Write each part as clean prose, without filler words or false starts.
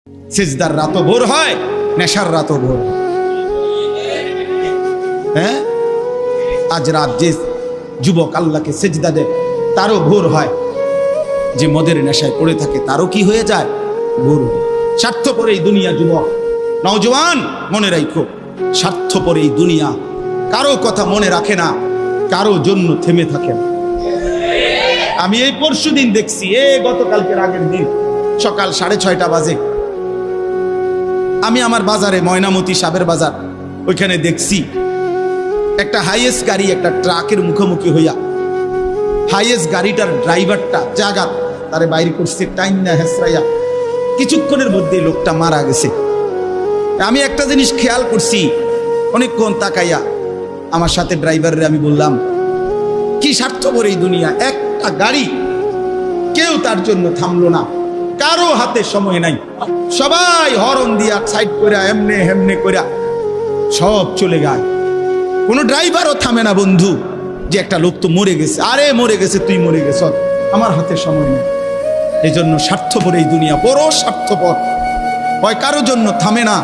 সিজদার রাতও ভোর হয়, নেশার রাতও ভোর। হ্যাঁ, আজ রাত যে যুবক আল্লাহকে সিজদা দেয় তারও ভোর হয়, যে মদের নেশায় পড়ে থাকে তারও কি হয়ে যায়, ভোর। স্বার্থপর এই দুনিয়া যুবক, নওজওয়ান মনে রাখো, স্বার্থপর এই দুনিয়া, কারো কথা মনে রাখে না, কারো জন্য থেমে থাকে না। আমি এই পরশুদিন দেখছি, গতকালকের আগের দিন সকাল 6:30 বাজে আমি আমার বাজারে, ময়নামতি সাবের বাজার, ওইখানে দেখছি একটা হাইয়েস্ট গাড়ি একটা ট্রাকের মুখোমুখি হইয়া, হাইয়েস্ট গাড়িটার ড্রাইভারটা জাগাত তারে বাইরে করছে টাইম না হেসরাইয়া, কিছুক্ষণের মধ্যে লোকটা মারা গেছে। আমি একটা জিনিস খেয়াল করছি, অনেকক্ষণ তাকাইয়া আমার সাথে ড্রাইভারের আমি বললাম, কি স্বার্থপর এই দুনিয়া, একটা গাড়ি কেউ তার জন্য থামলো না, কারো হাতে সময় নাই, সবাই হরন দিয়া সাইড করে এমনে হেমনে করে সব চলে যায়, কোনো ড্রাইভারও থামে না বন্ধু, যে একটা লোক তো মরে গেছে, আরে মরে গেছে, তুই মরে গেছ, আমার হাতে সময় নেই। এই জন্য স্বার্থপর এই দুনিয়া, বড় স্বার্থপর, হয় কারো জন্য থামে না,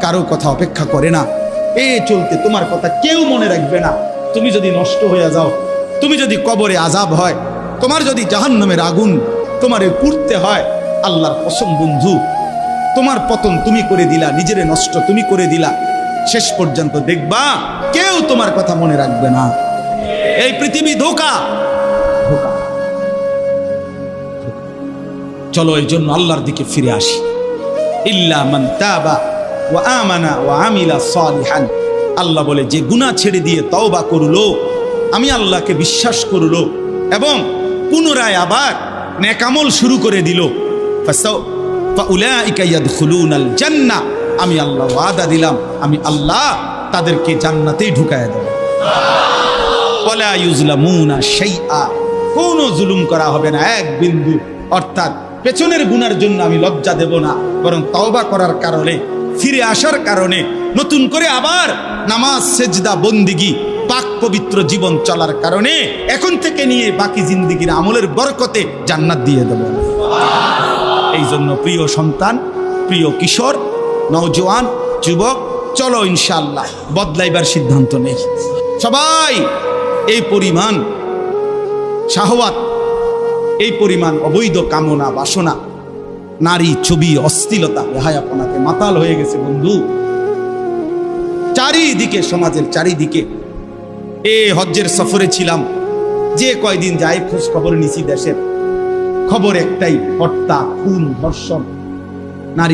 কারো কথা অপেক্ষা করে না। চলতে তোমার কথা কেউ মনে রাখবে না। তুমি যদি নষ্ট হয়ে যাও, তুমি যদি কবরে আযাব হয়, তোমার যদি জাহান্নামের আগুন তোমারে পুড়তে হয়, আল্লাহর কসম বন্ধু, তোমার পতন তুমি করে দিলা, নিজেরে নষ্ট তুমি করে দিলা, শেষ পর্যন্ত দেখবা কেউ তোমার কথা মনে রাখবে না। এই পৃথিবী ধোঁকা। চলো এই জন্য আল্লাহর দিকে ফিরে আসি। ইল্লা মান তাবা ওয়া আমানা ওয়া আমিলা সালিহান, আল্লাহ বলে যে গুনাহ ছেড়ে দিয়ে তওবা করলো, আমি আল্লাহকে বিশ্বাস করলো এবং পুনরায় আবার নেক আমল শুরু করে দিল, ফাউলাইকা ইয়াদখুলুনাল জান্নাহ, আমি আল্লাহ ওয়াদা দিলাম, আমি আল্লাহ তাদেরকে জান্নাতেই ঢুকায় দেব। ওয়ালা ইউজলামুনা শাইআ, কোনো জুলুম করা হবে না এক বিন্দু। অর্থাৎ পেছনের গুনার জন্য আমি লজ্জা দেব না, বরং তওবা করার কারণে, ফিরে আসার কারণে, নতুন করে আবার নামাজ সেজদা বন্দিগি পাক পবিত্র জীবন চলার কারণে এখন থেকে নিয়ে বাকি জিন্দেগির আমলের বরকতে জান্নাত দিয়ে দেব। এই জন্য প্রিয় সন্তান, প্রিয় কিশোর, নওজওয়ান, যুবক, চলো ইনশাআল্লাহ বদলাইবার সিদ্ধান্ত নেই। সবাই এই পরিমাণ শাহওয়াত, এই পরিমাণ অবৈধ কামনা বাসনা, নারী ছবি, অশ্লীলতা, বেহায়াপনাতে মাতাল হয়ে গেছে বন্ধু চারিদিকে, সমাজের চারিদিকে। হজ্জের সফরে ছিলাম, যে কয়দিন যাই খোঁজ খবর নিছি, দেশের খবর একটাই, হত্যা, খুন, ধর্ষণ,